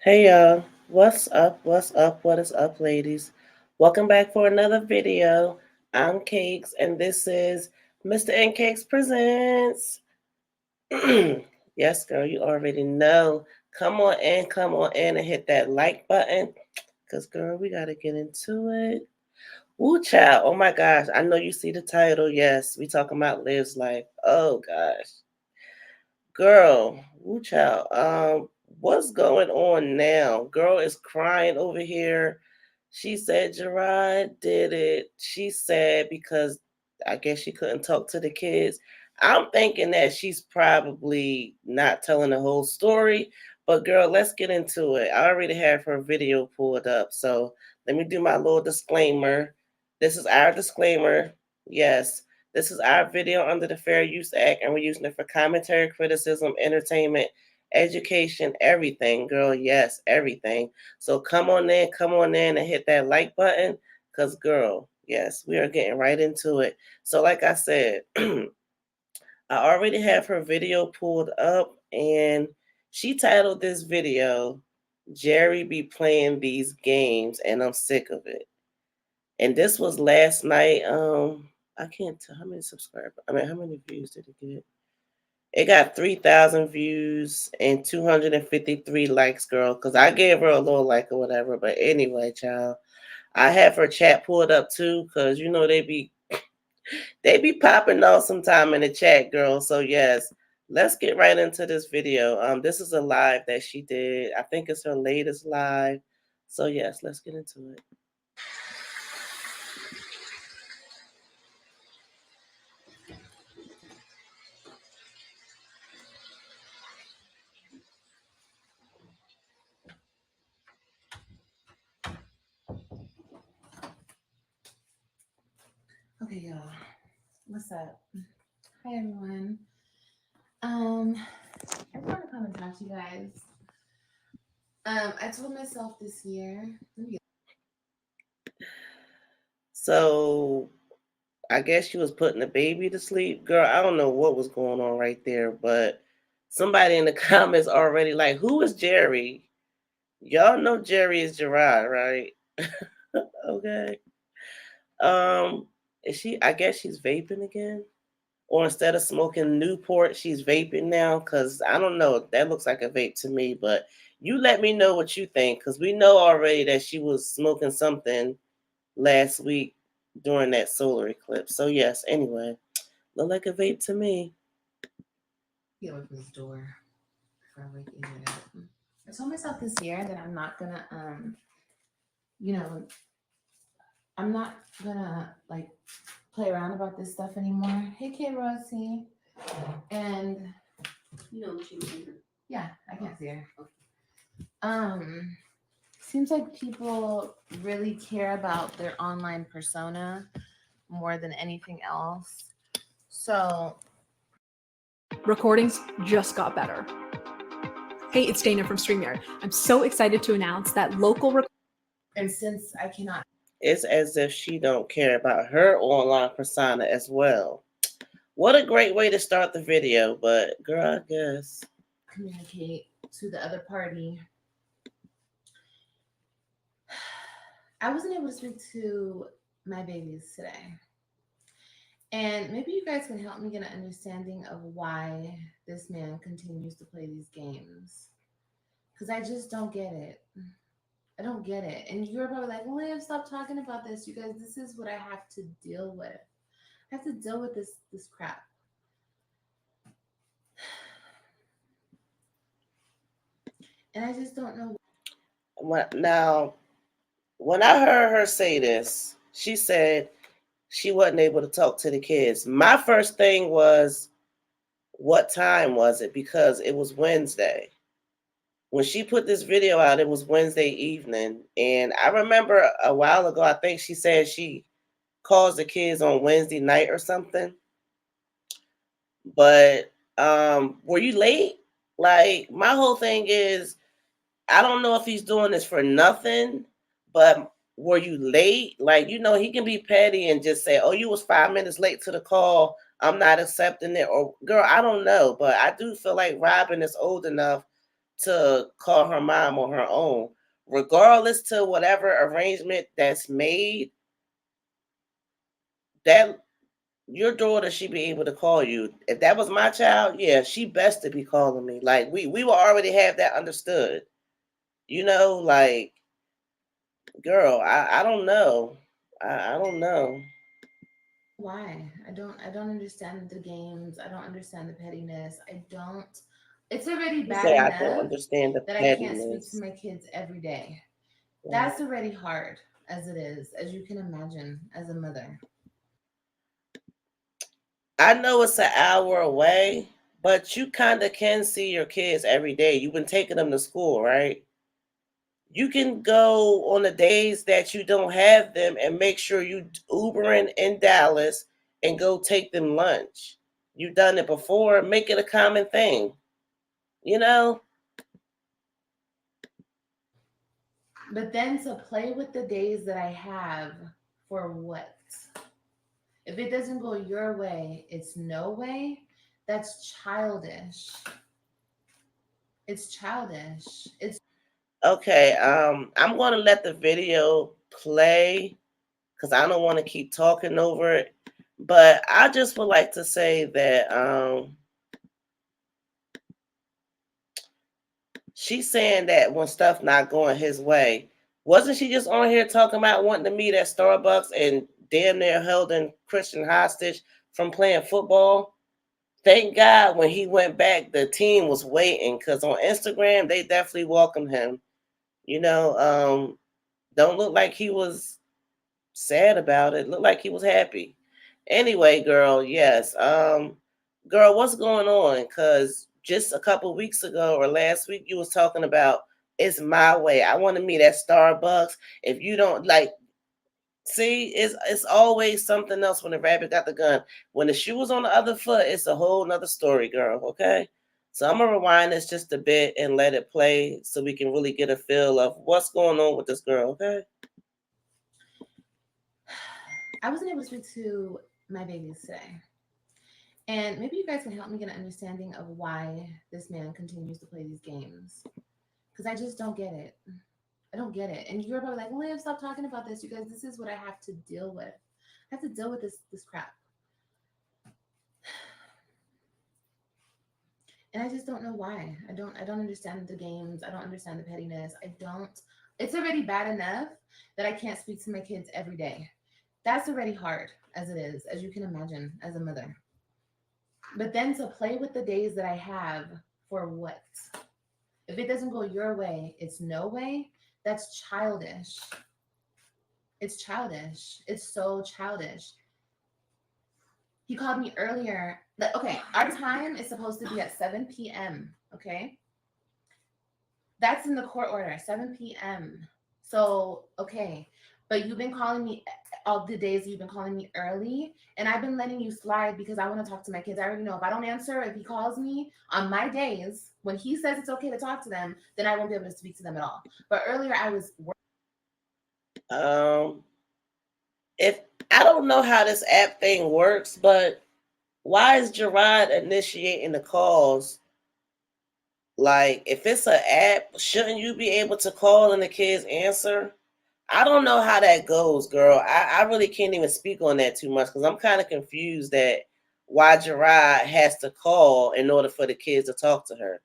Hey y'all, what's up? What's up? What is up, ladies? Welcome back for another video. I'm Cakes, and this is Mr. and Cakes Presents. Yes, girl, you already know. Come on in, and hit that like button. Cause girl, we gotta get into it. Woo child, oh my gosh. I know you see the title. Yes, we talking about Liv's life. Oh gosh. Girl, woo child. What's going on now? Girl is crying over here. She said Jerrod did it. She said because I guess she couldn't talk to the kids. I'm thinking that she's probably not telling the whole story. But girl, let's get into it. I already have her video pulled up. So let me do my little disclaimer. This is our disclaimer. Yes, this is our video under the Fair Use Act, and we're using it for commentary, criticism, entertainment, education, everything, girl. Yes, everything. So come on in and hit that like button. Cause girl, yes, we are getting right into it. So like I said, I already have her video pulled up and she titled this video, Jerry be playing these games and I'm sick of it. And this was last night. I can't tell how many subscribers. I mean, how many views did it get? It got 3,000 views and 253 likes, girl. Cause I gave her a little like or whatever. But anyway, child, I have her chat pulled up too, cause you know they be popping off sometime in the chat, girl. So yes, let's get right into this video. This is a live that she did. I think it's her latest live. So yes, let's get into it. Okay, y'all. What's up? Hi, everyone. I just want to come and talk to you guys. I told myself this year. Let me get. So I guess she was putting the baby to sleep. Girl, I don't know what was going on right there, but somebody in the comments already like, who is Jerry? Y'all know Jerry is Jerrod, right? Okay. Um, is she I guess she's vaping again? Or instead of smoking Newport, she's vaping now? Cause I don't know. That looks like a vape to me, but you let me know what you think, because we know already that she was smoking something last week during that solar eclipse. So yes, anyway. Look like a vape to me. Get away from this door before I wake Adrian up. I told myself this year that I'm not gonna, you know, I'm not gonna like play around about this stuff anymore. Hey, K Rosie, and you know what she was here. Yeah, I can't see her. Seems like people really care about their online persona more than anything else. So, recordings just got better. Hey, it's Dana from StreamYard. I'm so excited to announce that and since I cannot It's as if she don't care about her online persona as well. What a great way to start the video, but girl, I guess. communicate to the other party, I wasn't able to speak to my babies today. And maybe you guys can help me get an understanding of why this man continues to play these games. Because I just don't get it. I don't get it. And you're probably like, Liv, stop talking about this. You guys, this is what I have to deal with. I have to deal with this crap. And I just don't know. Now, when I heard her say this, she said she wasn't able to talk to the kids. My first thing was, what time was it? Because it was Wednesday. When she put this video out, it was Wednesday evening. And I remember a while ago, I think she said she calls the kids on Wednesday night or something. But were you late? Like, my whole thing is, I don't know if he's doing this for nothing, but were you late? Like, he can be petty and just say, oh, you was 5 minutes late to the call, I'm not accepting it. Or girl, I don't know, but I do feel like Robin is old enough to call her mom on her own. Regardless to whatever arrangement that's made, that your daughter should be able to call you. If that was my child, yeah, she best to be calling me. Like we will already have that understood. Like girl, I don't know. I don't know. Why? I don't understand the games. I don't understand the pettiness. I don't. It's already You bad say I don't enough understand the that I can't speak to pettiness. my kids every day. Right. That's already hard as it is, as you can imagine, as a mother. I know it's an hour away, but you kind of can see your kids every day. You've been taking them to school, right? You can go on the days that you don't have them and make sure you Ubering in Dallas and go take them lunch. You've done it before. Make it a common thing. You know? But then to play with the days that I have for what? If it doesn't go your way, it's no way. That's childish. It's childish. It's Okay, I'm gonna let the video play because I don't want to keep talking over it. But I just would like to say that she's saying that when stuff not going his way, wasn't she just on here talking about wanting to meet at Starbucks and damn near holding Christian hostage from playing football? Thank God when he went back, the team was waiting because on Instagram they definitely welcomed him. You know, don't look like he was sad about it. Looked like he was happy. Anyway, girl, yes. Girl, what's going on? Cause just a couple weeks ago or last week you was talking about it's my way. I want to meet at Starbucks. If you don't like see, it's always something else when the rabbit got the gun. When the shoe was on the other foot, it's a whole nother story, girl. Okay. So I'm gonna rewind this just a bit and let it play so we can really get a feel of what's going on with this girl, okay? I wasn't able to speak to my babies today. And maybe you guys can help me get an understanding of why this man continues to play these games. Because I just don't get it. I don't get it. And you're probably like, Liv, stop talking about this. You guys, this is what I have to deal with. I have to deal with this crap. And I just don't know why. I don't understand the games. I don't understand the pettiness. I don't. It's already bad enough that I can't speak to my kids every day. That's already hard as it is, as you can imagine, as a mother. But then to play with the days that I have for what? If it doesn't go your way, it's no way. That's childish. It's childish. It's so childish. He called me earlier. Okay, our time is supposed to be at 7 p.m. Okay, that's in the court order, 7 p.m. So, okay, but you've been calling me all the days you've been calling me early, and I've been letting you slide because I want to talk to my kids. I already know if I don't answer, if he calls me on my days when he says it's okay to talk to them, then I won't be able to speak to them at all. But earlier I was Um, if I don't know how this app thing works, but why is Jerrod initiating the calls? Like, if it's an app, shouldn't you be able to call and the kids answer? I don't know how that goes, girl. I really can't even speak on that too much because I'm kind of confused that why Jerrod has to call in order for the kids to talk to her.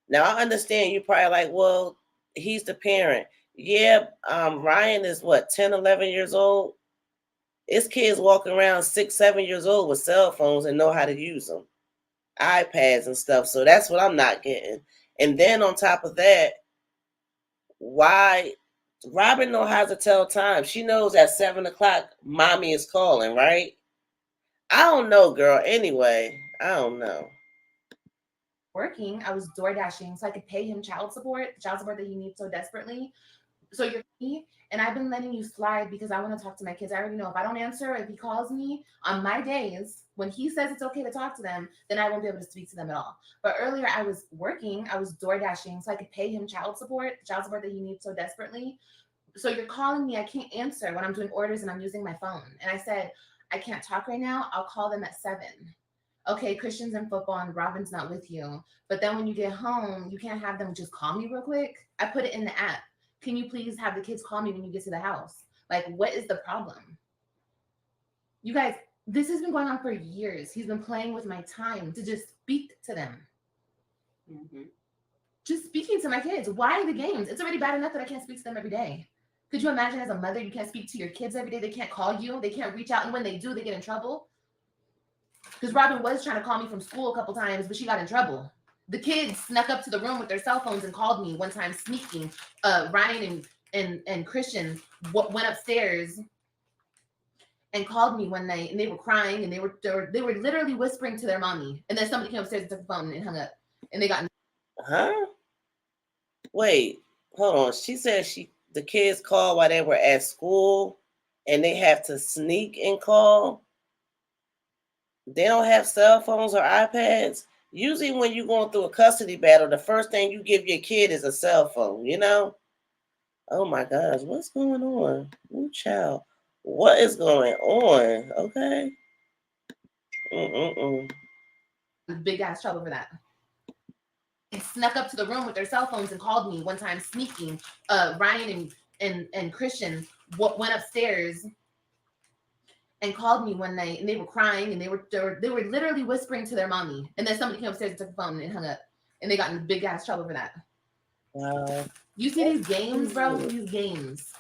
Now I understand you probably like, well, he's the parent. Yeah, Ryan is what, 10, 11 years old? It's kids walking around 6, 7 years old with cell phones and know how to use them, iPads and stuff. So that's what I'm not getting. And then on top of that, why Robin know how to tell time? She knows at 7 o'clock, mommy is calling, right? I don't know, girl. Anyway, I don't know. working. I was door dashing so I could pay him child support that he needs so desperately. So you're me, and I've been letting you slide because I want to talk to my kids. I already know if I don't answer, if he calls me on my days when he says it's okay to talk to them, then I won't be able to speak to them at all. But earlier I was working, I was door dashing so I could pay him child support that he needs so desperately. So you're calling me, I can't answer when I'm doing orders and I'm using my phone. And I said, I can't talk right now. I'll call them at 7. okay, Christian's in football and Robin's not with you. But then when you get home, you can't have them just call me real quick. I put it in the app. Can you please have the kids call me when you get to the house? Like, what is the problem? You guys, this has been going on for years. He's been playing with my time to just speak to them. Mm-hmm. Just speaking to my kids. Why the games? It's already bad enough that I can't speak to them every day. Could you imagine as a mother, you can't speak to your kids every day? They can't call you. They can't reach out. And when they do, they get in trouble. Because Robin was trying to call me from school a couple times, but she got in trouble. The kids snuck up to the room with their cell phones and called me one time sneaking. Ryan and Christian went upstairs and called me one night, and they were crying, and they were literally whispering to their mommy. And then somebody came upstairs and took the phone and hung up. And they got... Huh? Wait, hold on. She said the kids called while they were at school, and they have to sneak and call. They don't have cell phones or iPads. Usually when you're going through a custody battle, the first thing you give your kid is a cell phone, you know? Oh my gosh, what's going on? Ooh, child. What is going on? Okay. Big ass trouble for that. They snuck up to the room with their cell phones and called me one time sneaking. Ryan and Christian went upstairs and called me one night, and they were crying, and they were literally whispering to their mommy. And then somebody came upstairs and took the phone and hung up. And they got in big ass trouble for that. Wow. You see these games, bro? These games.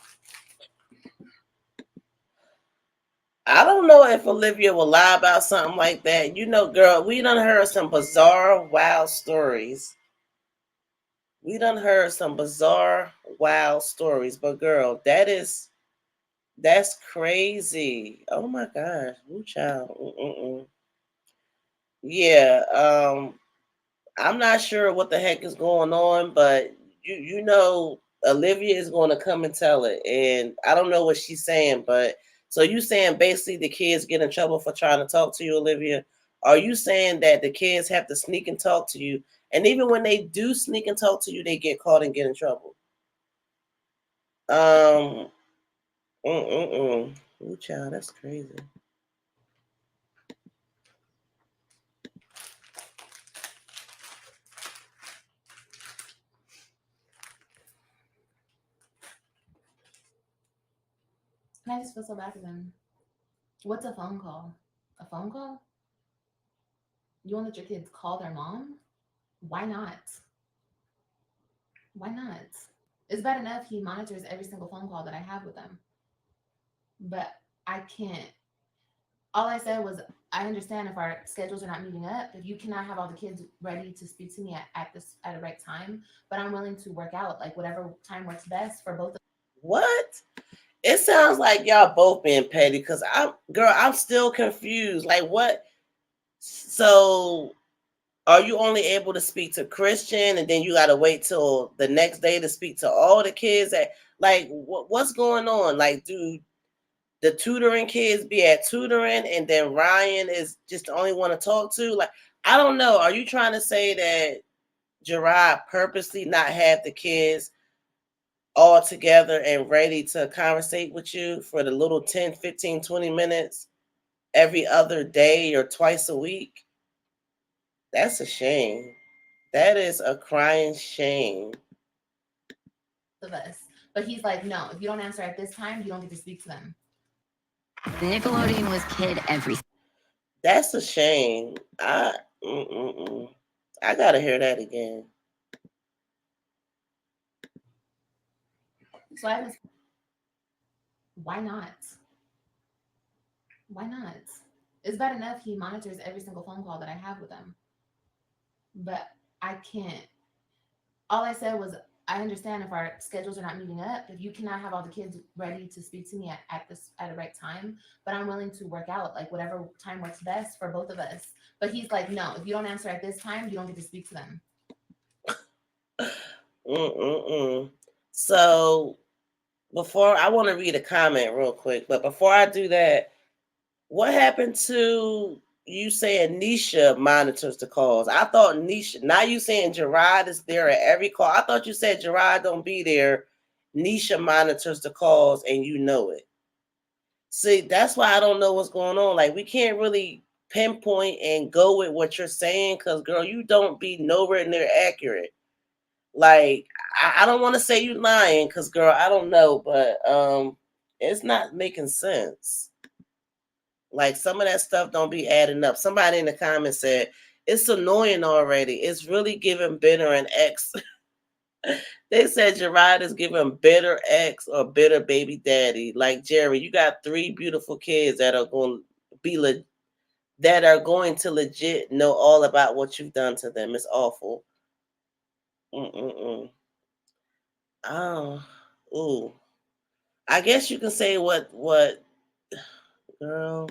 I don't know if Olivia will lie about something like that. You know, girl, we done heard some bizarre, wild stories. Wild stories. But girl, that's crazy. Oh my gosh. Ooh, child. Yeah, I'm not sure what the heck is going on, but you know Olivia is going to come and tell it. And I don't know what she's saying, but so you saying basically the kids get in trouble for trying to talk to you, Olivia? Are you saying that the kids have to sneak and talk to you, and even when they do sneak and talk to you, they get caught and get in trouble? Ooh, child, that's crazy. And I just feel so bad for them. What's a phone call? A phone call? You won't let your kids call their mom? Why not? Why not? It's bad enough he monitors every single phone call that I have with them. But I can't. All I said was, I understand if our schedules are not meeting up, if you cannot have all the kids ready to speak to me at the right time, but I'm willing to work out like whatever time works best for both of us. What? It sounds like y'all both being petty, because I'm still confused. Like, what? So are you only able to speak to Christian, and then you got to wait till the next day to speak to all the kids? Like, what's going on? Like, do the tutoring kids be at tutoring, and then Ryan is just the only one to talk to? Like, I don't know. Are you trying to say that Jerrod purposely not have the kids all together and ready to conversate with you for the little 10, 15, 20 minutes every other day or twice a week? That's a shame. That is a crying shame. Of us. But he's like, no, if you don't answer at this time, you don't get to speak to them. Nickelodeon was kid everything. That's a shame. I gotta hear that again. So why not? Why not? It's bad enough he monitors every single phone call that I have with them. But I can't. All I said was, I understand if our schedules are not meeting up, if you cannot have all the kids ready to speak to me at the right time, but I'm willing to work out like whatever time works best for both of us. But he's like, no, if you don't answer at this time, you don't get to speak to them. So before, I want to read a comment real quick, but before I do that, what happened to you saying Nisha monitors the calls? I thought Nisha, now you saying Jerrod is there at every call. I thought you said Jerrod don't be there. Nisha monitors the calls and you know it. See, that's why I don't know what's going on. Like, we can't really pinpoint and go with what you're saying, because girl, you don't be nowhere near accurate. Like, I don't want to say you lying, because girl, I don't know, but it's not making sense. Like, some of that stuff don't be adding up. Somebody in the comments said it's annoying already. It's really giving bitter and X. They said Jerrod is giving bitter ex or bitter baby daddy. Like, Jerry, you got 3 beautiful kids that are going to be that are going to legit know all about what you've done to them. It's awful. Oh, ooh. I guess you can say what, girl.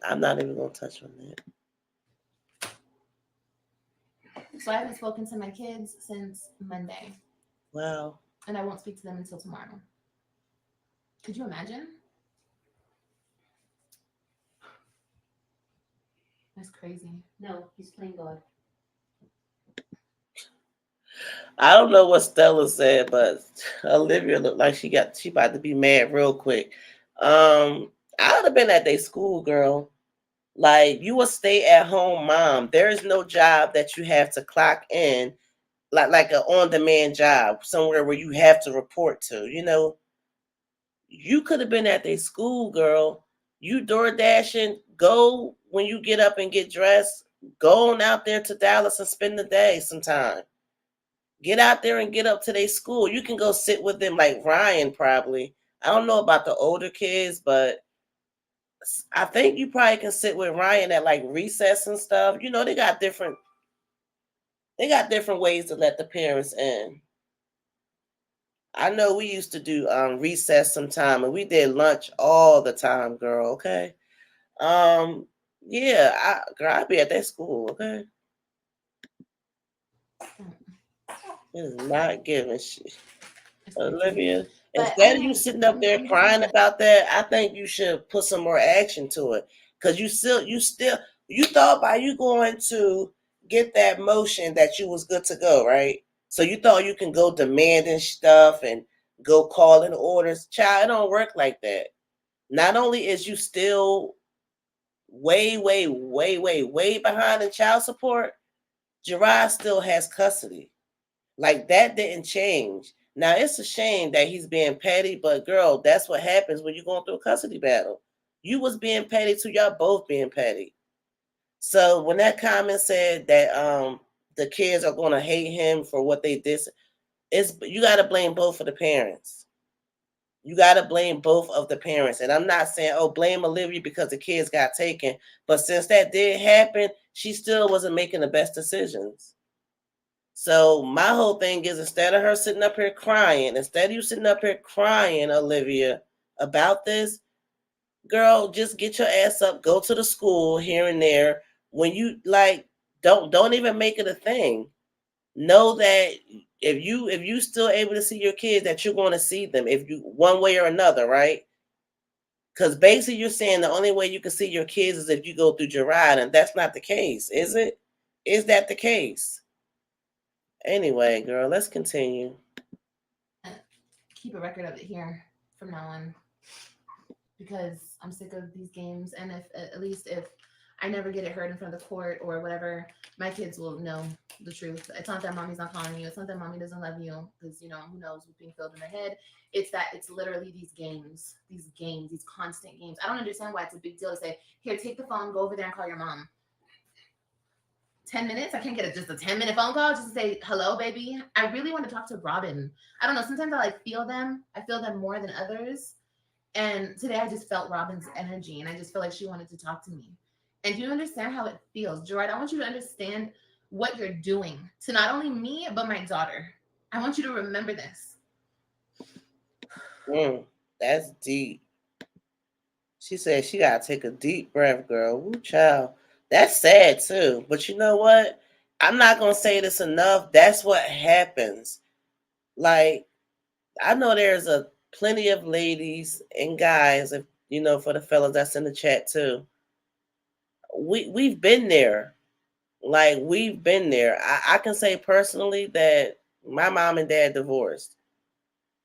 I'm not even gonna touch on that. So I haven't spoken to my kids since Monday. Wow. And I won't speak to them until tomorrow. Could you imagine? That's crazy. No, he's playing God. I don't know what Stella said, but Olivia looked like she about to be mad real quick. I would have been at their school, girl. Like, you a stay-at-home mom. There is no job that you have to clock in, like an on-demand job, somewhere where you have to report to. You know, you could have been at their school, girl. You door dashing. Go when you get up and get dressed. Go on out there to Dallas and spend the day sometime. Get out there and get up to their school. You can go sit with them, like Ryan probably. I don't know about the older kids, but I think you probably can sit with Ryan at like recess and stuff. You know, they got different ways to let the parents in. I know we used to do recess sometime, and we did lunch all the time, girl. Okay. Yeah, girl, I'd be at that school, okay? It is not giving shit. Olivia, instead of you sitting up there crying about that, I think you should put some more action to it. Because you thought by you going to get that motion that you was good to go, right? So you thought you can go demanding stuff and go calling orders. Child, it don't work like that. Not only is you still way, way, way, way, way behind in child support, Jerrod still has custody. Like, that didn't change. Now, it's a shame that he's being petty, but girl, that's what happens when you're going through a custody battle. You was being petty too, y'all both being petty. So when that comment said that the kids are gonna hate him for what they did, you gotta blame both of the parents. You gotta blame both of the parents. And I'm not saying, oh, blame Olivia because the kids got taken. But since that did happen, she still wasn't making the best decisions. So my whole thing is, instead of her sitting up here crying, instead of you sitting up here crying, Olivia, about this, girl, just get your ass up, go to the school here and there. When you like, don't even make it a thing. Know that if you still able to see your kids, that you're going to see them, if you one way or another, right? Because basically you're saying the only way you can see your kids is if you go through Jerrod, and that's not the case, is it? Is that the case? Anyway, girl, let's continue. Keep a record of it here from now on, because I'm sick of these games. And if at least if I never get it heard in front of the court or whatever, my kids will know the truth. It's not that mommy's not calling you. It's not that mommy doesn't love you, because who knows what's being filled in their head. It's that it's literally these constant games. I don't understand why it's a big deal to say, here, take the phone, go over there and call your mom. 10 minutes? I can't get just a 10-minute phone call just to say, hello, baby. I really want to talk to Robin. I don't know. Sometimes I feel them. I feel them more than others. And today I just felt Robin's energy, and I just feel like she wanted to talk to me. And do you understand how it feels? Jerrod, I want you to understand what you're doing to not only me, but my daughter. I want you to remember this. That's deep. She said she got to take a deep breath, girl. Woo, child. That's sad, too. But you know what? I'm not going to say this enough. That's what happens. Like, I know there's plenty of ladies and guys, if for the fellas that's in the chat, too. We've been there. Like, we've been there. I can say personally that my mom and dad divorced.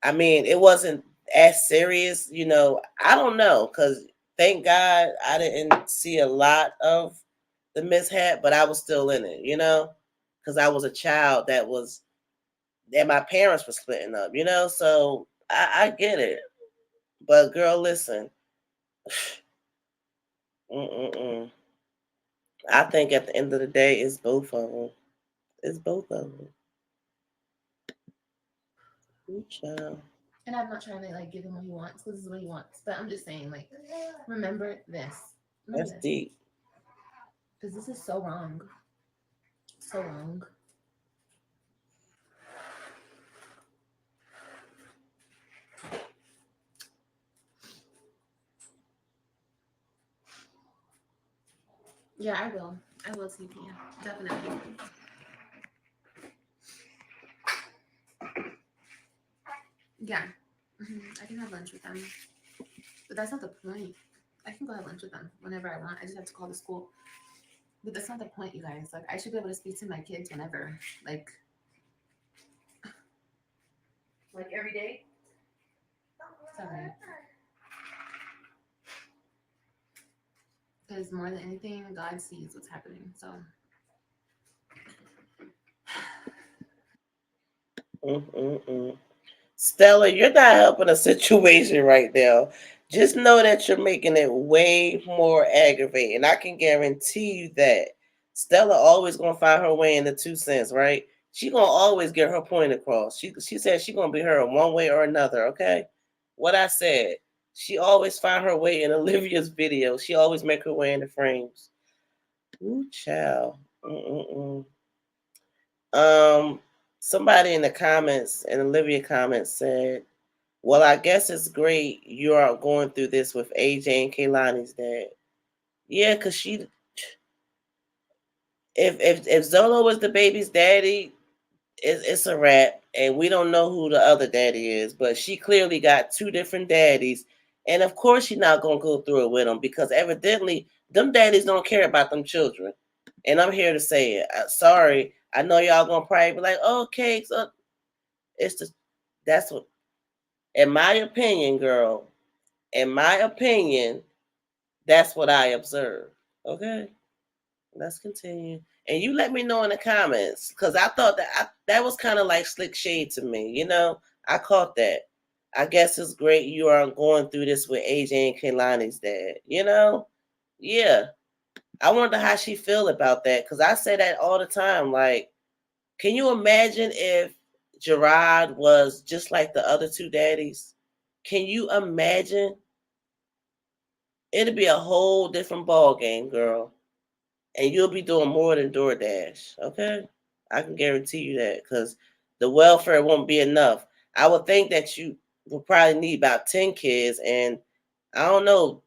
I mean, it wasn't as serious, I don't know, because thank God I didn't see a lot of the mishap, but I was still in it, you know, because I was a child that my parents were splitting up, you know, so I get it. But girl, listen, mm-mm-mm. I think at the end of the day, it's both of them. It's both of them. Good child. And I'm not trying to like give him what he wants because this is what he wants. But I'm just saying, like, remember this. Remember That's this. deep. Because this is so wrong. So wrong. Yeah, I will. I will TP. Definitely. Yeah. I can have lunch with them. But that's not the point. I can go have lunch with them whenever I want. I just have to call the school. But that's not the point, you guys. Like, I should be able to speak to my kids whenever. Like every day? Sorry. Because more than anything, God sees what's happening. So. Mm-mm-mm. Stella, you're not helping a situation right now. Just know that you're making it way more aggravating. I can guarantee you that. Stella always gonna find her way in the 2 cents, right? She gonna always get her point across. She said she gonna be heard one way or another, okay? What I said. She always find her way in Olivia's video. She always make her way in the frames. Ooh, child. Mm-mm-mm. Somebody in the comments, in Olivia comments said, well, I guess it's great you are going through this with AJ and Kaylani's dad. Yeah, because if Zolo was the baby's daddy, it's a wrap, and we don't know who the other daddy is, but she clearly got two different daddies, and of course she's not gonna go through it with them because evidently them daddies don't care about them children, and I'm here to say it. Sorry, I know y'all gonna probably be like, "Oh, cakes," it's just that's what, in my opinion, girl. In my opinion, that's what I observed. Okay, let's continue. And you let me know in the comments because I thought that was kind of like slick shade to me. You know, I caught that. I guess it's great you are going through this with AJ and Kaylani's dad. You know, yeah. I wonder how she feel about that because I say that all the time. Like, can you imagine if Jerrod was just like the other two daddies? Can you imagine? It'll be a whole different ball game, girl. And you'll be doing more than DoorDash, okay? I can guarantee you that because the welfare won't be enough. I would think that you will probably need about 10 kids, and I don't know,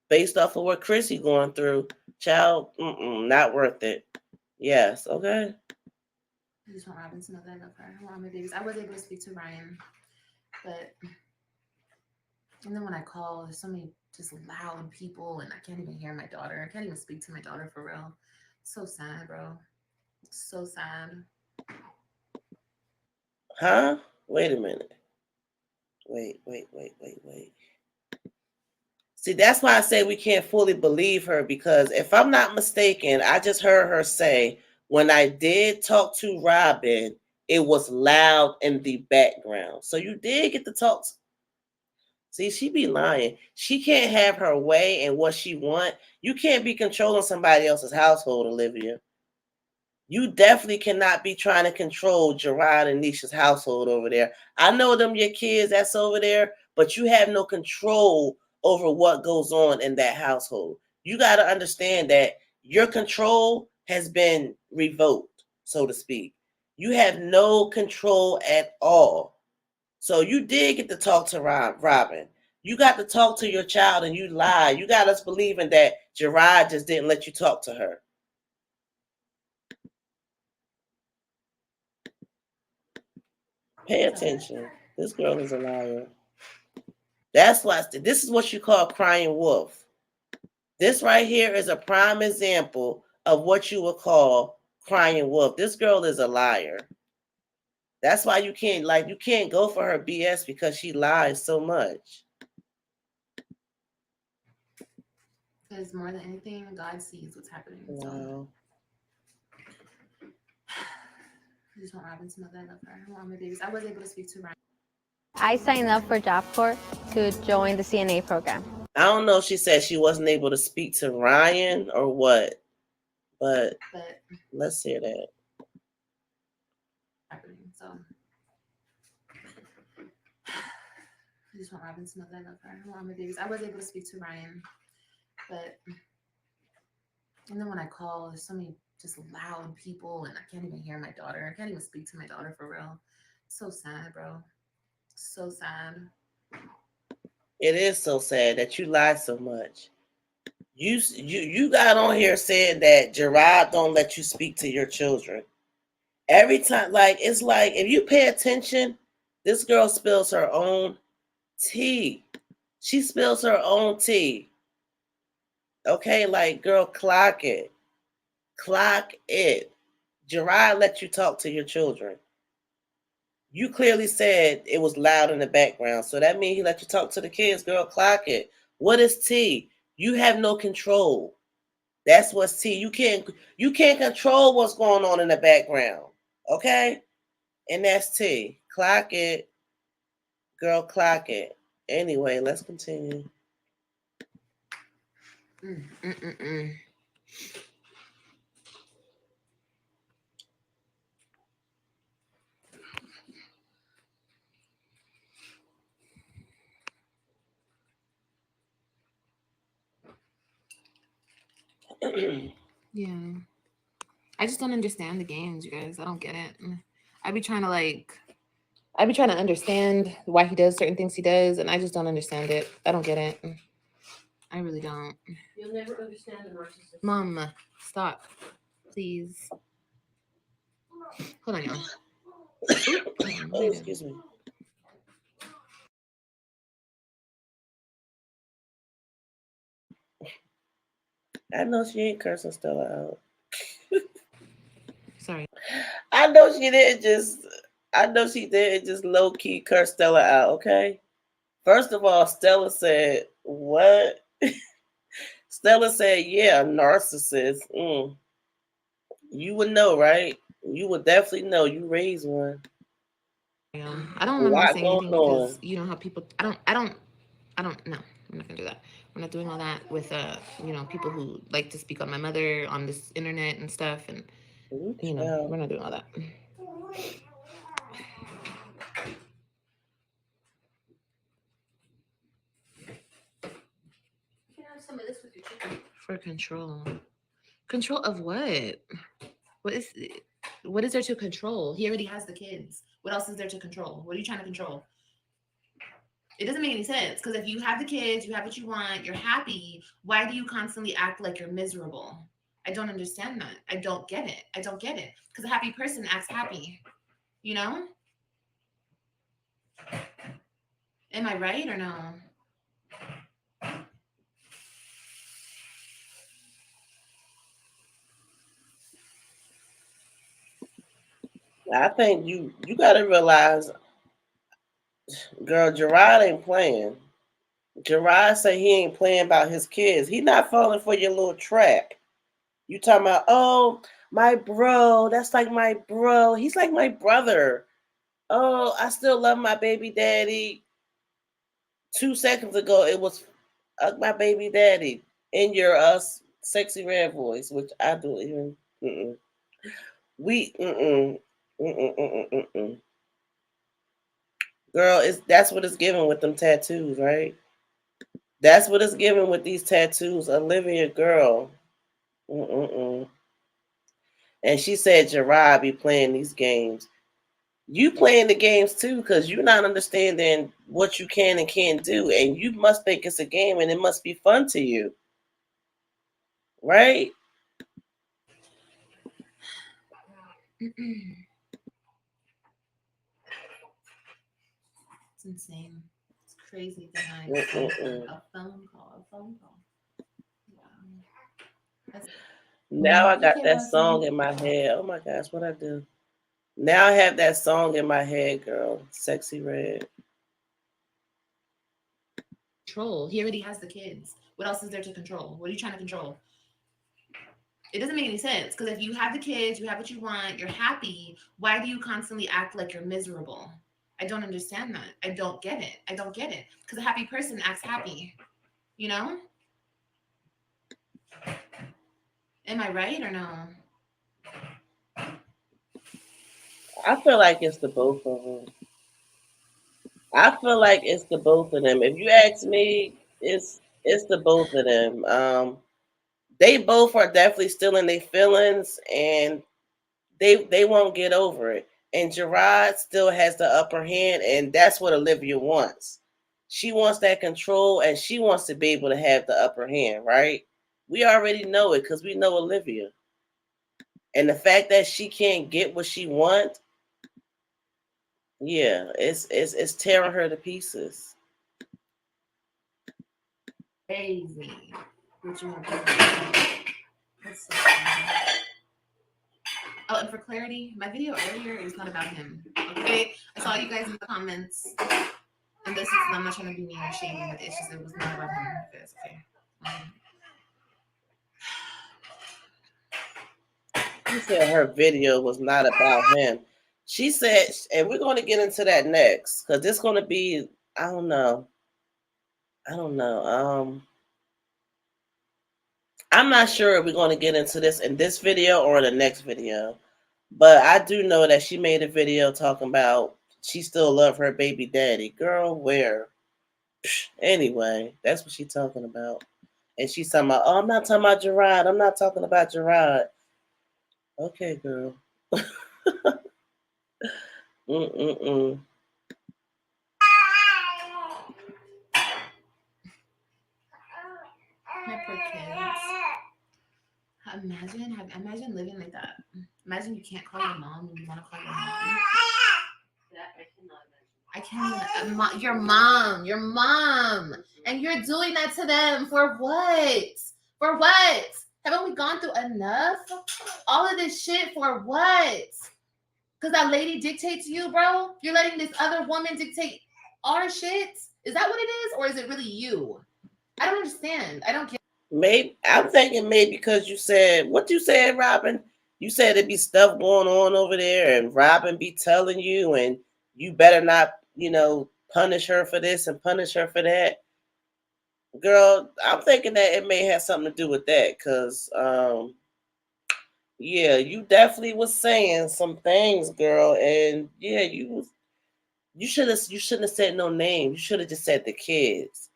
based off of what Chrissy going through, child, not worth it. Yes, okay? I just want Robin to know that I love her. I want my babies. I was able to speak to Ryan, but and then when I call, there's so many just loud people, and I can't even hear my daughter. I can't even speak to my daughter for real. So sad, bro. So sad. Huh? Wait a minute. Wait. See, that's why I say we can't fully believe her because if I'm not mistaken, I just heard her say when I did talk to Robin, it was loud in the background. So you did get to talk. See, she be lying. She can't have her way and what she want. You can't be controlling somebody else's household, Olivia. You definitely cannot be trying to control Jerrod and Nisha's household over there. I know them your kids that's over there, but you have no control over what goes on in that household. You got to understand that your control has been revoked, so to speak. You have no control at all. So you did get to talk to Robin. You got to talk to your child and you lied. You got us believing that Jerrod just didn't let you talk to her. Pay attention. This girl is a liar. That's why this is what you call crying wolf. This right here is a prime example of what you would call crying wolf. This girl is a liar. That's why you can't go for her BS because she lies so much. Because more than anything, God sees what's happening. So Wow. I just want Robin to know that I love her. I want my babies. I was able to speak to Ryan. I signed up for Job Corps to join the CNA program. I don't know if she said she wasn't able to speak to Ryan or what, but let's hear that. Happening. So I just want Robin to know that I love her. I want my babies. I was able to speak to Ryan, and then when I call, there's so many just loud people, and I can't even hear my daughter. I can't even speak to my daughter for real. So sad, bro. So sad. It is so sad that you lie so much. You got on here saying that Jerrod don't let you speak to your children. Every time, like, it's like, if you pay attention, this girl spills her own tea. She spills her own tea. Okay, like, girl, clock it. Clock it. Jerrod let you talk to your children. You clearly said it was loud in the background, so that means he let you talk to the kids. Girl, clock it. What is tea? You have no control. That's what's tea. You can't control what's going on in the background. Okay? And that's tea. Clock it. Girl, clock it. Anyway, let's continue. Yeah. I just don't understand the games, you guys. I don't get it. I be trying to understand why he does certain things he does, and I just don't understand it. I don't get it. I really don't. You'll never understand a narcissist. Mom, stop. Please. Hold on, y'all. Oh, excuse me. I know she ain't cursing Stella out. Sorry. I know she didn't just low key curse Stella out, okay? First of all, Stella said, what? Stella said, yeah, narcissist. You would know, right? You would definitely know. You raised one. I don't remember saying anything because you know how people. I don't. No, I'm not gonna do that. We're not doing all that with people who like to speak on my mother on this internet and stuff, and we're not doing all that. You can have some of this with your chicken. For control. Control of what? What is there to control? He already has the kids. What else is there to control? What are you trying to control? It doesn't make any sense, because if you have the kids, you have what you want, you're happy, why do you constantly act like you're miserable? I don't understand that. I don't get it. Because a happy person acts happy. You know? Am I right or no? I think you gotta realize, girl, Jerrod ain't playing. Jerrod say he ain't playing about his kids. He not falling for your little trap. You talking about, oh, my bro, that's like my bro. He's like my brother. Oh, I still love my baby daddy. 2 seconds ago, it was my baby daddy in your sexy red voice, which I don't even. Girl, that's what it's giving with them tattoos, right? That's what it's giving with these tattoos. Olivia, girl. And she said Jerrod be playing these games. You playing the games too, because you're not understanding what you can and can't do, and you must think it's a game and it must be fun to you, right? It's insane. It's crazy to have a phone call. Yeah. Now I got that song in my head. Oh my gosh, what I do? Now I have that song in my head, girl. Sexy Red. Control. He already has the kids. What else is there to control? What are you trying to control? It doesn't make any sense, because if you have the kids, you have what you want, you're happy, why do you constantly act like you're miserable? I don't understand that. I don't get it. I don't get it. Because a happy person acts happy, you know? Am I right or no? I feel like it's the both of them. I feel like it's the both of them. If you ask me, it's the both of them. They both are definitely still in their feelings, and they won't get over it. And Jerrod still has the upper hand, and that's what Olivia wants. She wants that control, and she wants to be able to have the upper hand, right? We already know it because we know Olivia. And the fact that she can't get what she wants, yeah, it's tearing her to pieces. Crazy. What you want to do? That's so funny. Oh, and for clarity, my video earlier, it was not about him. Okay? I saw you guys in the comments. And this is, I'm not trying to be mean or shady, but it's just, it was not about him. It's okay. She said her video was not about him. She said, and we're going to get into that next, because it's going to be, I don't know. I'm not sure if we're going to get into this in this video or the next video. But I do know that she made a video talking about she still love her baby daddy. Girl, where? Anyway, that's what she's talking about. And she's talking about, oh, I'm not talking about Jerrod. I'm not talking about Jerrod. Okay, girl. Mm-mm-mm. My poor kids. Imagine living like that. Imagine you can't call your mom when you want to call your mom. That I cannot imagine. I can't. Your mom, and you're doing that to them for what? For what? Haven't we gone through enough? All of this shit for what? Because that lady dictates you, bro? You're letting this other woman dictate our shit? Is that what it is, or is it really you? I don't understand. I don't get. Maybe I'm thinking maybe because you said what you said, Robin. You said there'd be stuff going on over there, and Robin be telling you, and you better not, punish her for this and punish her for that. Girl, I'm thinking that it may have something to do with that, because yeah, you definitely was saying some things, girl, and yeah, you shouldn't have said no name. You should have just said the kids.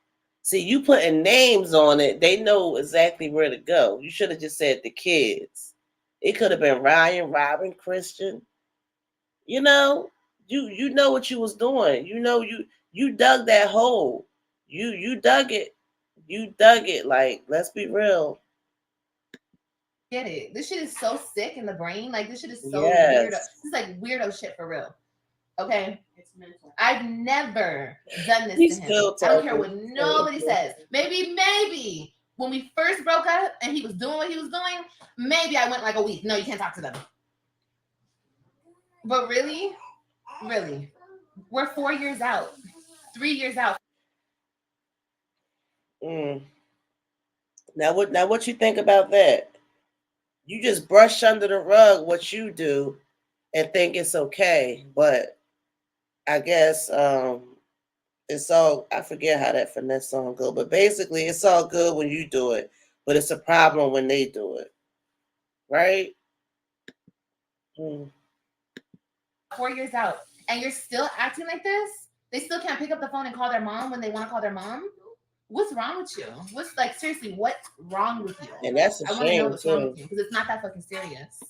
See, you putting names on it, they know exactly where to go. You should have just said the kids. It could have been Ryan, Robin, Christian. You know what you was doing. You dug that hole. You dug it. You dug it. Like, let's be real. Get it. This shit is so sick in the brain. Like, this shit is so Yes. weirdo. This is like weirdo shit for real. Okay? It's mental. I've never done this He's to him. still I don't care talking. what nobody says. Maybe when we first broke up and he was doing what he was doing, maybe I went like a week. No, you can't talk to them. But really, we're 4 years out, 3 years out. Now what you think about that? You just brush under the rug what you do and think it's okay, but I guess it's all, I forget how that finesse song go, but basically it's all good when you do it, but it's a problem when they do it, right? 4 years out, and you're still acting like this? They still can't pick up the phone and call their mom when they want to call their mom? What's wrong with you? What's, like, seriously, what's wrong with you? And that's a I want to know shame what's wrong too. with you, because it's not that fucking serious.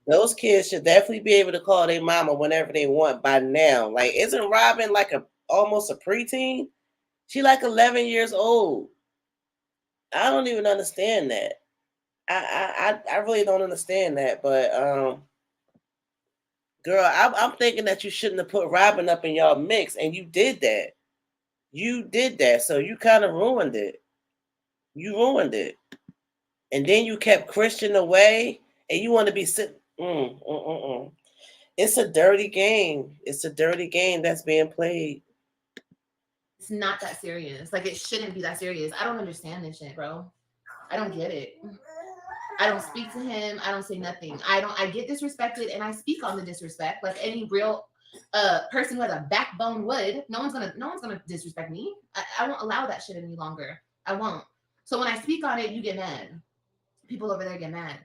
Those kids should definitely be able to call their mama whenever they want by now. Like, isn't Robin like almost a preteen? She like 11 years old. I don't even understand that. I really don't understand that. But girl, I'm thinking that you shouldn't have put Robin up in y'all mix, and you did that. You did that, so you kind of ruined it. You ruined it, and then you kept Christian away, and you want to be sitting. It's a dirty game. It's a dirty game that's being played. It's not that serious. Like, it shouldn't be that serious. I don't understand this shit, bro. I don't get it. I don't speak to him. I don't say nothing. I get disrespected and I speak on the disrespect like any real person who has a backbone would. No one's gonna disrespect me. I won't allow that shit any longer. I won't. So when I speak on it, you get mad. People over there get mad.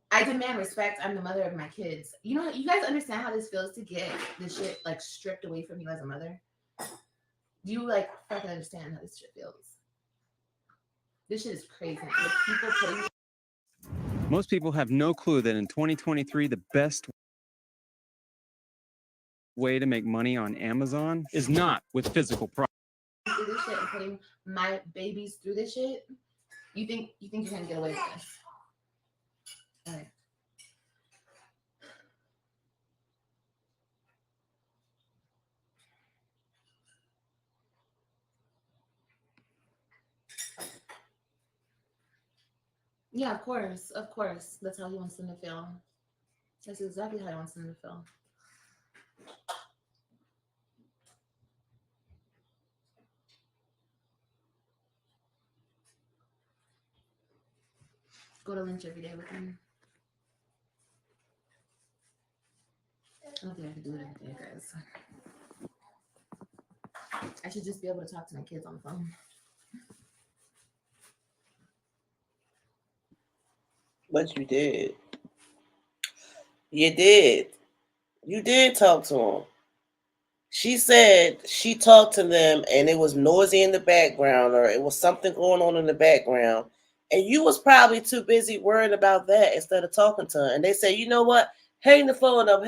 I demand respect. I'm the mother of my kids. You know, you guys understand how this feels to get this shit like stripped away from you as a mother? Do you like fucking understand how this shit feels? This shit is crazy. Like, people putting. Most people have no clue that in 2023, the best way to make money on Amazon is not with physical products. Through this shit and putting my babies through this shit. You think you're gonna get away with this? All right. Yeah, of course. That's how he wants them to feel. That's exactly how he wants them to feel. Go to lunch every day with him. I don't think I can do it every day, guys. I should just be able to talk to my kids on the phone. But you did. You did. You did talk to him. She said she talked to them and it was noisy in the background or it was something going on in the background. And you was probably too busy worrying about that instead of talking to her. And they said, you know what? Hang the phone up.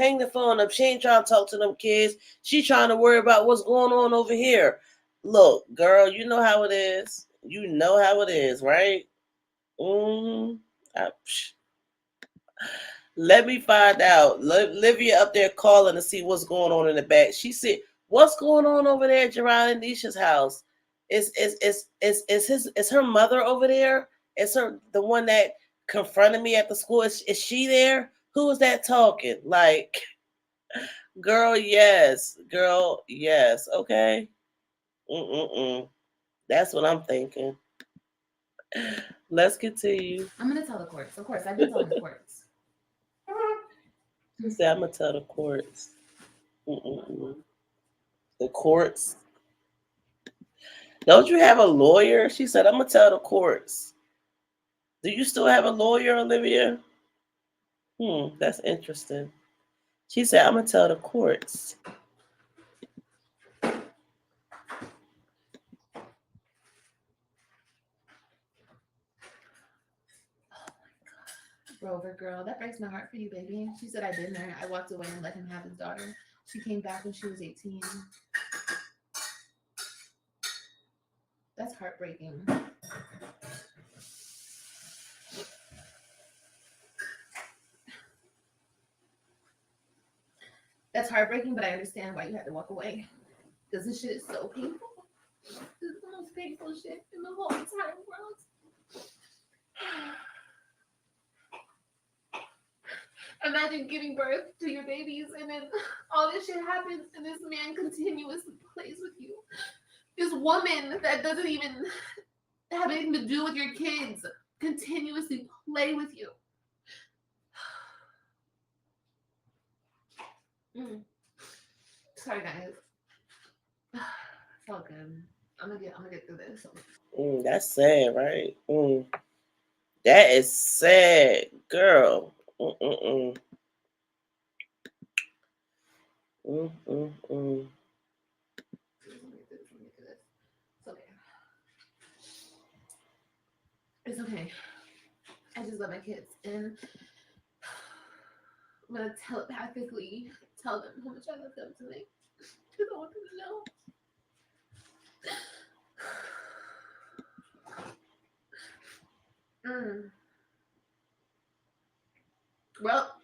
She ain't trying to talk to them kids. She trying to worry about what's going on over here. Look, girl, you know how it is. You know how it is, right? Let me find out. Livia up there calling to see what's going on in the back. She said, "What's going on over there at Jerrod and Nisha's house? Is her mother over there? Is her the one that confronted me at the school? Is she there? Who is that talking? Like, girl, yes, okay. That's what I'm thinking. Let's continue. I'm gonna tell the courts. Of course, I've been telling the courts. She said, I'm going to tell the courts. The courts? Don't you have a lawyer? She said, I'm going to tell the courts. Do you still have a lawyer, Olivia? That's interesting. She said, I'm going to tell the courts. Rover girl, that breaks my heart for you, baby. She said, I've been there. I walked away and let him have his daughter. She came back when she was 18. That's heartbreaking. That's heartbreaking, but I understand why you had to walk away. Because this shit is so painful. This is the most painful shit in the whole entire world. Imagine giving birth to your babies and then all this shit happens and this man continuously plays with you. This woman that doesn't even have anything to do with your kids continuously play with you. Sorry, guys. It's all good. I'm gonna get through this. That's sad, right? That is sad, girl. It's okay. It's okay. I just love my kids, and I'm gonna telepathically tell them how much I love them tonight. Because I want them to know. Well,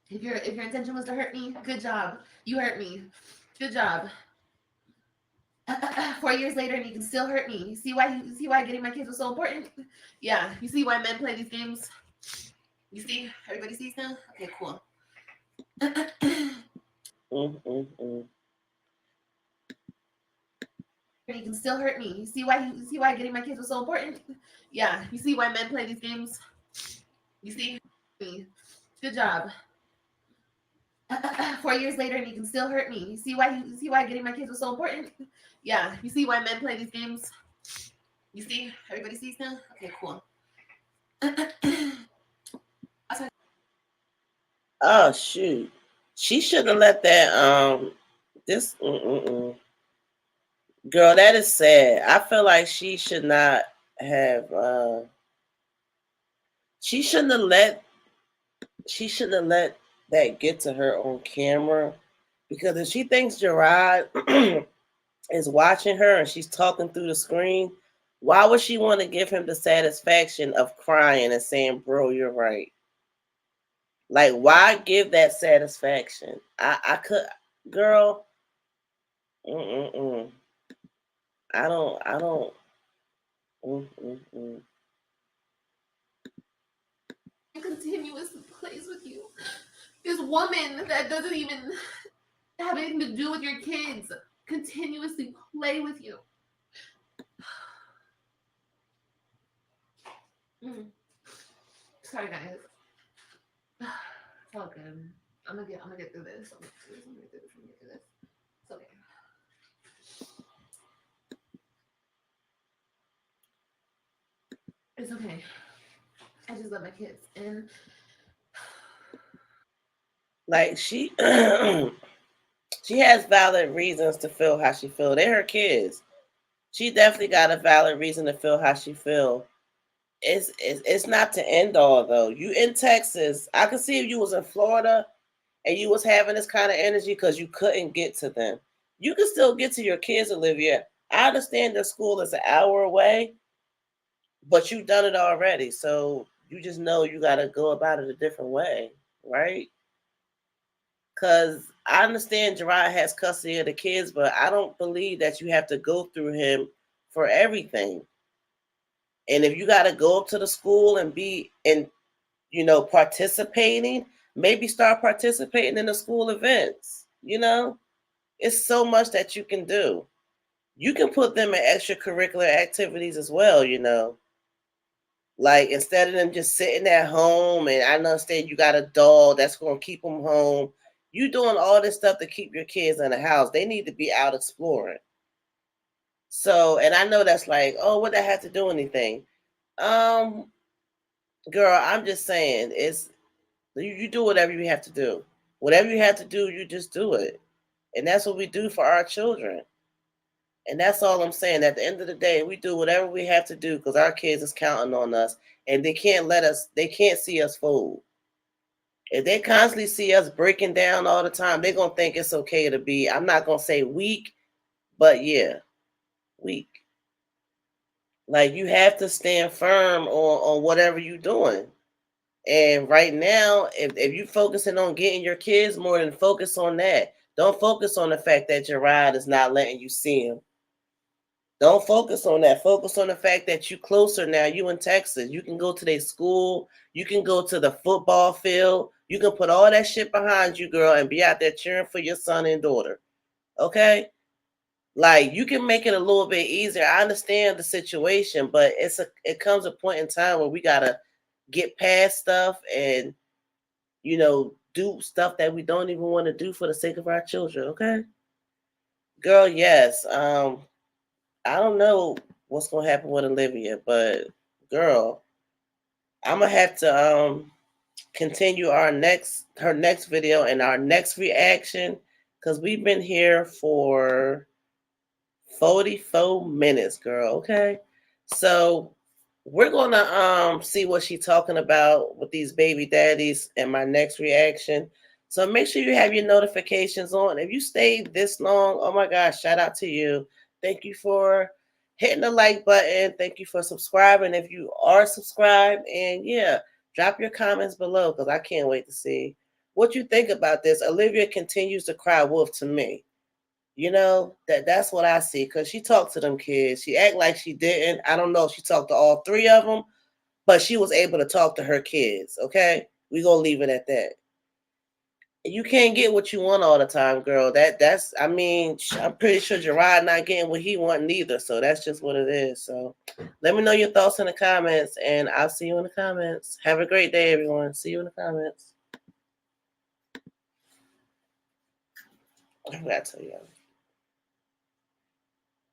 if your intention was to hurt me, good job. You hurt me. Good job. 4 years later, and you can still hurt me. You see why getting my kids was so important? Yeah. You see why men play these games? You see? Everybody sees now? Okay, cool. You can still hurt me. You see why getting my kids was so important? Yeah. You see why men play these games? You see? Good job. 4 years later, and you can still hurt me. You see why getting my kids was so important? Yeah. You see why men play these games? You see? Everybody sees now? Okay, cool. Oh shoot. She shouldn't have let that this girl, that is sad. I feel like she should not have she shouldn't have let that get to her on camera, because if she thinks Jerrod is watching her and she's talking through the screen, why would she want to give him the satisfaction of crying and saying, bro, you're right? Like, why give that satisfaction? I could, girl. I don't. Continuously plays with you. This woman that doesn't even have anything to do with your kids continuously play with you. Sorry, guys. It's all good. I'm gonna get through this. I'm gonna get through this. It's okay. It's okay. I just love my kids, and like she she has valid reasons to feel how she feel. They're her kids. She definitely got a valid reason to feel how she feel. It's not to end all though. You in Texas. I could see if you was in Florida and you was having this kind of energy because you couldn't get to them. You can still get to your kids, Olivia. I understand the school is an hour away, but you've done it already. So you just know you got to go about it a different way, right? Because I understand Jerrod has custody of the kids, but I don't believe that you have to go through him for everything. And if you got to go up to the school and be in, participating, maybe start participating in the school events. It's so much that you can do. You can put them in extracurricular activities as well, Like, instead of them just sitting at home, and I understand you got a dog that's going to keep them home. You doing all this stuff to keep your kids in the house. They need to be out exploring. So, and I know that's like, oh, what that have to do anything? Girl, I'm just saying, you do whatever you have to do. Whatever you have to do, you just do it. And that's what we do for our children. And that's all I'm saying. At the end of the day, we do whatever we have to do because our kids is counting on us, and they can't see us fold. If they constantly see us breaking down all the time, they're going to think it's okay to be, I'm not going to say weak, but yeah, weak. Like, you have to stand firm on whatever you're doing. And right now, if you're focusing on getting your kids more, than focus on that. Don't focus on the fact that Jerrod is not letting you see him. Don't focus on that. Focus on the fact that you closer now. You in Texas. You can go to their school. You can go to the football field. You can put all that shit behind you, girl, and be out there cheering for your son and daughter. Okay? Like, you can make it a little bit easier. I understand the situation, but it comes a point in time where we gotta get past stuff and do stuff that we don't even want to do for the sake of our children. Okay? Girl, yes. I don't know what's gonna happen with Olivia, but girl, I'm gonna have to continue her next video and our next reaction, because we've been here for 44 minutes, girl. Okay, so we're gonna see what she's talking about with these baby daddies in my next reaction. So make sure you have your notifications on. If you stayed this long, oh my gosh, shout out to you. Thank you for hitting the like button. Thank you for subscribing if you are subscribed. And yeah, drop your comments below because I can't wait to see what you think about this. Olivia continues to cry wolf to me. That's what I see, because she talked to them kids. She act like she didn't. I don't know if she talked to all three of them, but she was able to talk to her kids. Okay, we're gonna leave it at that. You can't get what you want all the time, girl. That's I mean, I'm pretty sure Jerrod not getting what he want neither. So that's just what it is. So let me know your thoughts in the comments, and I'll see you in the comments. Have a great day, everyone. See you in the comments. I forgot to tell you.